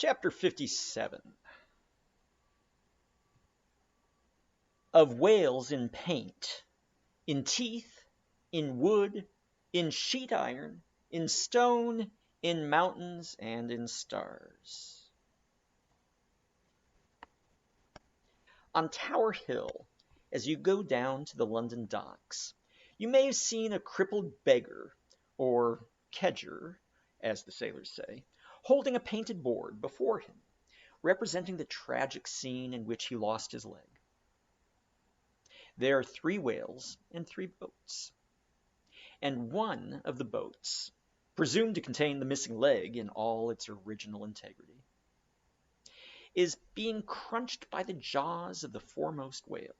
Chapter 57 of whales in paint, in teeth, in wood, in sheet iron, in stone, in mountains, and in stars. On Tower Hill, as you go down to the London docks, you may have seen a crippled beggar, or kedger, as the sailors say, holding a painted board before him, representing the tragic scene in which he lost his leg. There are 3 whales and 3 boats, and one of the boats, presumed to contain the missing leg in all its original integrity, is being crunched by the jaws of the foremost whale.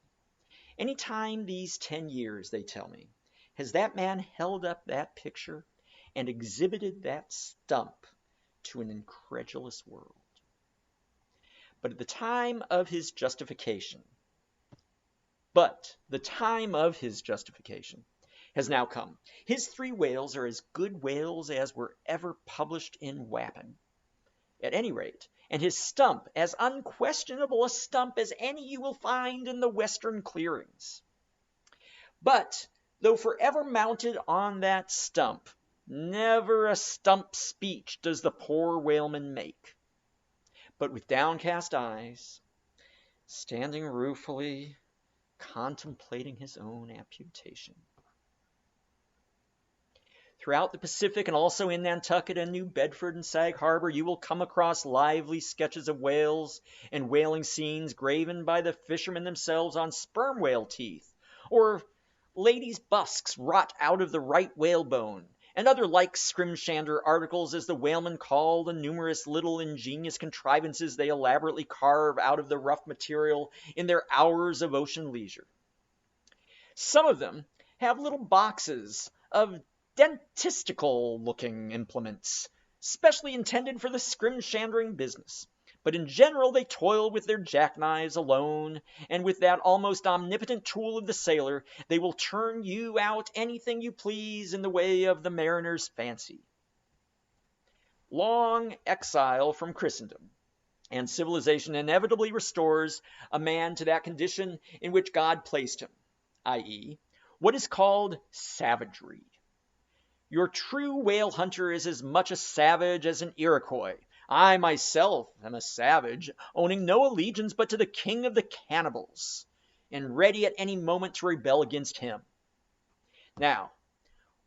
Any time these 10 years, they tell me, has that man held up that picture and exhibited that stump to an incredulous world. But the time of his justification has now come. His 3 whales are as good whales as were ever published in Wapping, at any rate, and his stump as unquestionable a stump as any you will find in the western clearings. But, though forever mounted on that stump, never a stump speech does the poor whaleman make, but with downcast eyes, standing ruefully, contemplating his own amputation. Throughout the Pacific and also in Nantucket and New Bedford and Sag Harbor, you will come across lively sketches of whales and whaling scenes graven by the fishermen themselves on sperm whale teeth, or ladies' busks wrought out of the right whalebone, and other like scrimshander articles, as the whalemen call the numerous little ingenious contrivances they elaborately carve out of the rough material in their hours of ocean leisure. Some of them have little boxes of dentistical-looking implements, specially intended for the scrimshandering business. But in general they toil with their jackknives alone, and with that almost omnipotent tool of the sailor, they will turn you out anything you please in the way of the mariner's fancy. Long exile from Christendom, and civilization inevitably restores a man to that condition in which God placed him, i.e., what is called savagery. Your true whale hunter is as much a savage as an Iroquois. I myself am a savage, owning no allegiance but to the king of the cannibals, and ready at any moment to rebel against him. Now,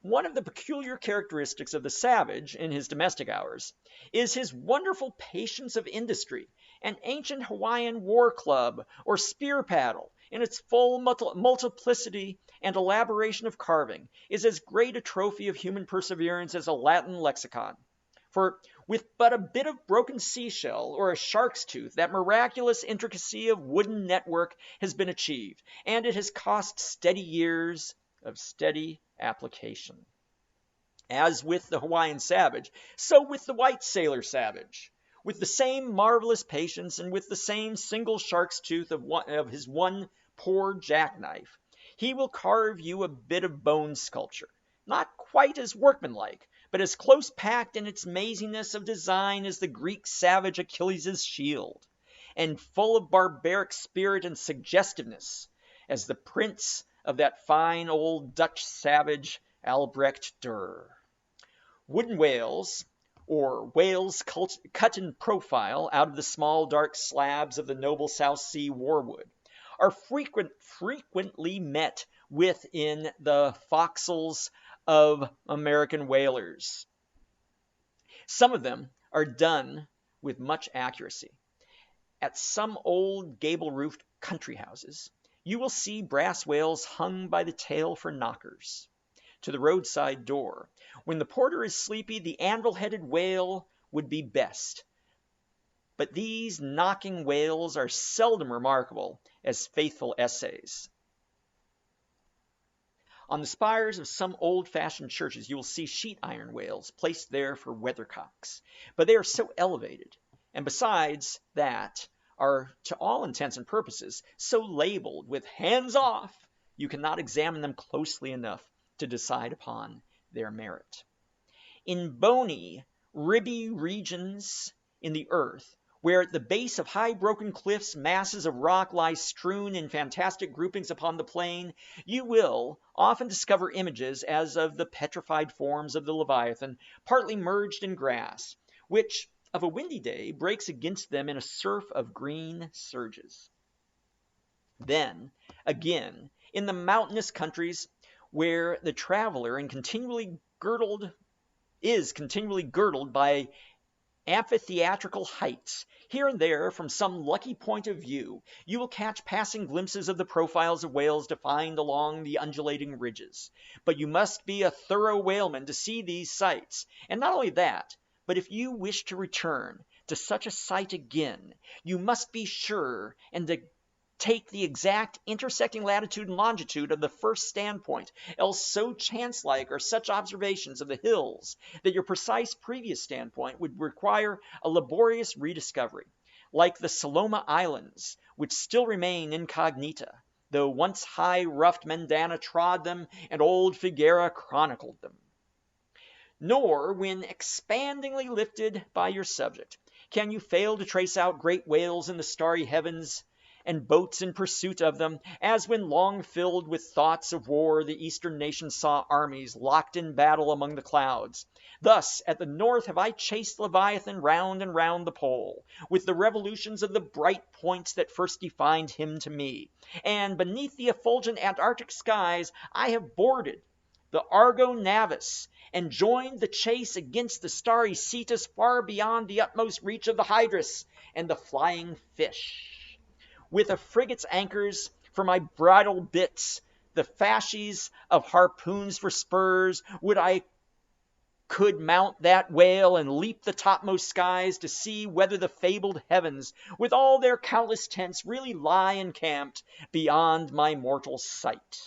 one of the peculiar characteristics of the savage in his domestic hours is his wonderful patience of industry. An ancient Hawaiian war club or spear paddle, in its full multiplicity and elaboration of carving, is as great a trophy of human perseverance as a Latin lexicon. For with but a bit of broken seashell or a shark's tooth, that miraculous intricacy of wooden network has been achieved, and it has cost steady years of steady application. As with the Hawaiian savage, so with the white sailor savage. With the same marvelous patience and with the same single shark's tooth of his one poor jackknife, he will carve you a bit of bone sculpture, not quite as workmanlike, but as close-packed in its maziness of design as the Greek savage Achilles' shield, and full of barbaric spirit and suggestiveness as the prints of that fine old Dutch savage Albrecht Dürer. Wooden whales, or whales cut in profile out of the small dark slabs of the noble South Sea warwood, are frequently met with in the forecastles of American whalers. Some of them are done with much accuracy. At some old gable-roofed country houses, you will see brass whales hung by the tail for knockers to the roadside door. When the porter is sleepy, the anvil-headed whale would be best. But these knocking whales are seldom remarkable as faithful essays. On the spires of some old-fashioned churches, you will see sheet iron whales placed there for weathercocks. But they are so elevated, and besides that, are, to all intents and purposes, so labeled with hands off, you cannot examine them closely enough to decide upon their merit. In bony, ribby regions, in the earth, where at the base of high broken cliffs masses of rock lie strewn in fantastic groupings upon the plain, you will often discover images as of the petrified forms of the Leviathan, partly merged in grass, which, of a windy day, breaks against them in a surf of green surges. Then, again, in the mountainous countries where the traveler is continually girdled by amphitheatrical heights, here and there, from some lucky point of view, you will catch passing glimpses of the profiles of whales defined along the undulating ridges. But you must be a thorough whaleman to see these sights, and not only that, but if you wish to return to such a sight again, you must be sure and to take the exact intersecting latitude and longitude of the first standpoint, else so chance-like are such observations of the hills that your precise previous standpoint would require a laborious rediscovery, like the Saloma Islands, which still remain incognita, though once high-ruffed Mendana trod them and old Figuera chronicled them. Nor, when expandingly lifted by your subject, can you fail to trace out great whales in the starry heavens, and boats in pursuit of them, as when long filled with thoughts of war the eastern nations saw armies locked in battle among the clouds. Thus at the north have I chased Leviathan round and round the pole, with the revolutions of the bright points that first defined him to me, and beneath the effulgent Antarctic skies I have boarded the Argo Navis, and joined the chase against the starry Cetus far beyond the utmost reach of the Hydrus and the flying fish. With a frigate's anchors for my bridle bits, the fasces of harpoons for spurs, would I could mount that whale and leap the topmost skies to see whether the fabled heavens, with all their countless tents, really lie encamped beyond my mortal sight.